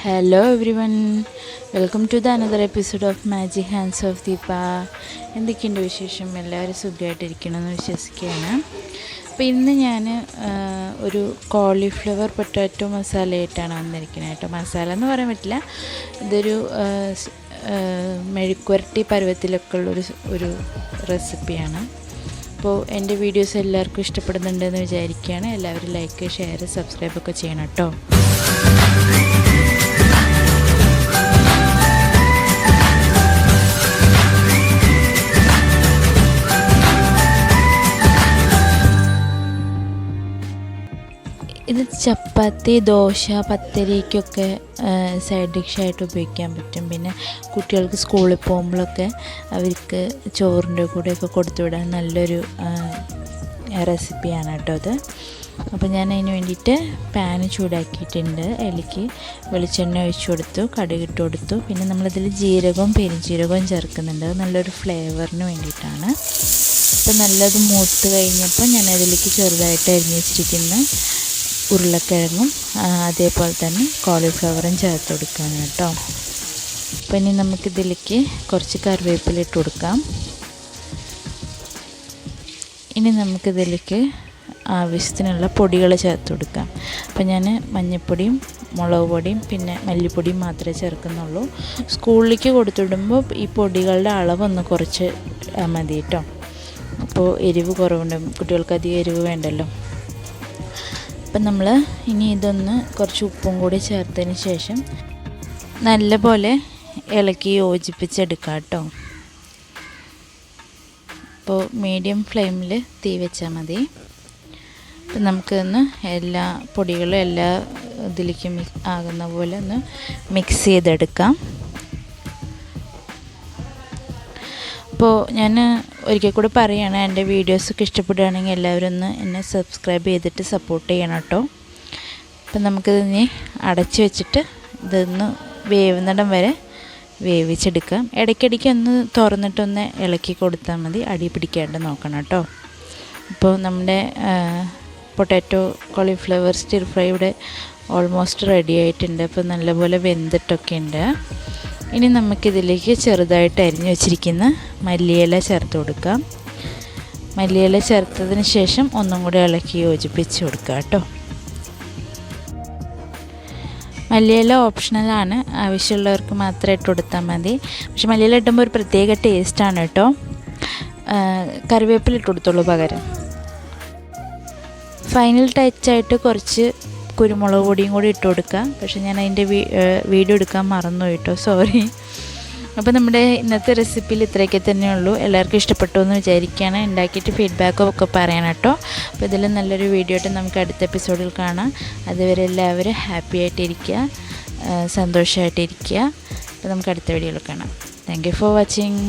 Hello everyone, welcome to the another episode of Magic Hands of Deepa. എന്തൊക്കെയുണ്ട് വിശേഷം? എല്ലാവരും സുഖമായിട്ടിരിക്കണമെന്ന് വിശ്വസിക്കുകയാണ്. അപ്പോൾ ഇന്ന് ഞാൻ ഒരു കോളിഫ്ലവർ പൊട്ടാറ്റോ മസാലയായിട്ടാണ് വന്നിരിക്കുന്നത് കേട്ടോ. മസാല എന്ന് പറയാൻ പറ്റില്ല, ഇതൊരു മെഴുക്കുവരട്ടി പരുവത്തിലൊക്കെ ഉള്ളൊരു റെസിപ്പിയാണ്. അപ്പോൾ എൻ്റെ വീഡിയോസ് എല്ലാവർക്കും ഇഷ്ടപ്പെടുന്നുണ്ടെന്ന് വിചാരിക്കുകയാണ്. എല്ലാവരും ലൈക്ക്, ഷെയർ, സബ്സ്ക്രൈബൊക്കെ ചെയ്യണം കേട്ടോ. ഇത് ചപ്പാത്തി, ദോശ, പത്തരിക്കൊക്കെ സൈഡ് ഡിഷായിട്ട് ഉപയോഗിക്കാൻ പറ്റും. പിന്നെ കുട്ടികൾക്ക് സ്കൂളിൽ പോകുമ്പോഴൊക്കെ അവർക്ക് ചോറിൻ്റെ കൂടെയൊക്കെ കൊടുത്തുവിടാൻ നല്ലൊരു റെസിപ്പിയാണ് കേട്ടോ അത്. അപ്പോൾ ഞാൻ അതിന് വേണ്ടിയിട്ട് പാന് ചൂടാക്കിയിട്ടുണ്ട്. അതിലേക്ക് വെളിച്ചെണ്ണ ഒഴിച്ചു കൊടുത്തു, കടുകിട്ട് കൊടുത്തു. പിന്നെ നമ്മളിതിൽ ജീരകവും പെരുംജീരകവും ചേർക്കുന്നുണ്ട്, നല്ലൊരു ഫ്ലേവറിന് വേണ്ടിയിട്ടാണ്. അപ്പോൾ നല്ലത് മൂത്ത് കഴിഞ്ഞപ്പോൾ ഞാൻ അതിലേക്ക് ചെറുതായിട്ട് അരിഞ്ഞ് വെച്ചിരിക്കുന്ന ഉരുളക്കിഴങ്ങും അതേപോലെ തന്നെ കോളിഫ്ലവറും ചേർത്ത് കൊടുക്കുകയാണ് കേട്ടോ. അപ്പോൾ ഇനി നമുക്കിതിലേക്ക് കുറച്ച് കറിവേപ്പില ഇട്ട് കൊടുക്കാം. ഇനി നമുക്കിതിലേക്ക് ആവശ്യത്തിനുള്ള പൊടികൾ ചേർത്ത് കൊടുക്കാം. അപ്പോൾ ഞാൻ മഞ്ഞൾപ്പൊടിയും മുളക് പൊടിയും പിന്നെ മല്ലിപ്പൊടിയും മാത്രമേ ചേർക്കുന്നുള്ളൂ. സ്കൂളിലേക്ക് കൊടുത്തുവിടുമ്പോൾ ഈ പൊടികളുടെ അളവൊന്ന് കുറച്ച് മതി കേട്ടോ. അപ്പോൾ എരിവ് കുറവുണ്ട്, കുട്ടികൾക്ക് അധികം എരിവ് വേണ്ടല്ലോ. അപ്പം നമ്മൾ ഇനി ഇതൊന്ന് കുറച്ച് ഉപ്പും കൂടി ചേർത്തതിന് ശേഷം നല്ലപോലെ ഇളക്കി യോജിപ്പിച്ചെടുക്കാം കേട്ടോ. അപ്പോൾ മീഡിയം ഫ്ലെയിമിൽ തീ വെച്ചാൽ മതി. അപ്പം നമുക്കൊന്ന് എല്ലാ പൊടികളും എല്ലാ ഇതിലേക്കും ആകുന്ന പോലെ ഒന്ന് മിക്സ് ചെയ്തെടുക്കാം. അപ്പോൾ ഞാൻ ഒരിക്കൽ കൂടെ പറയുകയാണ്, എൻ്റെ വീഡിയോസൊക്കെ ഇഷ്ടപ്പെടുകയാണെങ്കിൽ എല്ലാവരും ഒന്ന് എന്നെ സബ്സ്ക്രൈബ് ചെയ്തിട്ട് സപ്പോർട്ട് ചെയ്യണം കേട്ടോ. അപ്പം നമുക്കിതിനി അടച്ച് വെച്ചിട്ട് ഇതൊന്ന് വേവുന്നിടം വരെ വേവിച്ചെടുക്കാം. ഇടയ്ക്കിടയ്ക്ക് ഒന്ന് തുറന്നിട്ടൊന്ന് ഇളക്കി കൊടുത്താൽ മതി, അടി പിടിക്കാണ്ട് നോക്കണം കേട്ടോ. അപ്പോൾ നമ്മുടെ പൊട്ടാറ്റോ കോളിഫ്ലവർ സ്റ്റിർ ഫ്രൈ ഇവിടെ ഓൾമോസ്റ്റ് റെഡി ആയിട്ടുണ്ട്. അപ്പോൾ നല്ലപോലെ വെന്തിട്ടൊക്കെ ഉണ്ട്. ഇനി നമുക്കിതിലേക്ക് ചെറുതായിട്ട് അരിഞ്ഞു വെച്ചിരിക്കുന്ന മല്ലിയില ചേർത്ത് കൊടുക്കാം. മല്ലിയില ചേർത്തതിന് ശേഷം ഒന്നും കൂടി ഇളക്കി യോജിപ്പിച്ച് കൊടുക്കുക കേട്ടോ. മല്ലിയില ഓപ്ഷണലാണ്, ആവശ്യമുള്ളവർക്ക് മാത്രം ഇട്ട് കൊടുത്താൽ മതി. പക്ഷെ മല്ലിയില ഇടുമ്പോൾ ഒരു പ്രത്യേക ടേസ്റ്റാണ് കേട്ടോ. കറിവേപ്പില ഇട്ട് കൊടുത്തോളൂ പകരം. ഫൈനൽ ടച്ചായിട്ട് കുറച്ച് കുരുമുളക് പൊടിയും കൂടി ഇട്ട് കൊടുക്കാം. പക്ഷെ ഞാൻ അതിൻ്റെ വീഡിയോ എടുക്കാൻ മറന്നു കേട്ടോ, സോറി. അപ്പോൾ നമ്മുടെ ഇന്നത്തെ റെസിപ്പിയിൽ ഇത്രയൊക്കെ തന്നെയുള്ളൂ. എല്ലാവർക്കും ഇഷ്ടപ്പെട്ടു എന്ന് വിചാരിക്കുകയാണ്. ഉണ്ടാക്കിയിട്ട് ഫീഡ്ബാക്കും ഒക്കെ പറയണം കേട്ടോ. അപ്പോൾ ഇതിൽ നല്ലൊരു വീഡിയോ ആയിട്ട് നമുക്ക് അടുത്ത എപ്പിസോഡിൽ കാണാം. അതുവരെ എല്ലാവരും ഹാപ്പി ആയിട്ടിരിക്കുക, സന്തോഷമായിട്ടിരിക്കുക. അപ്പോൾ നമുക്ക് അടുത്ത വീഡിയോയിൽ കാണാം. Thank you for watching.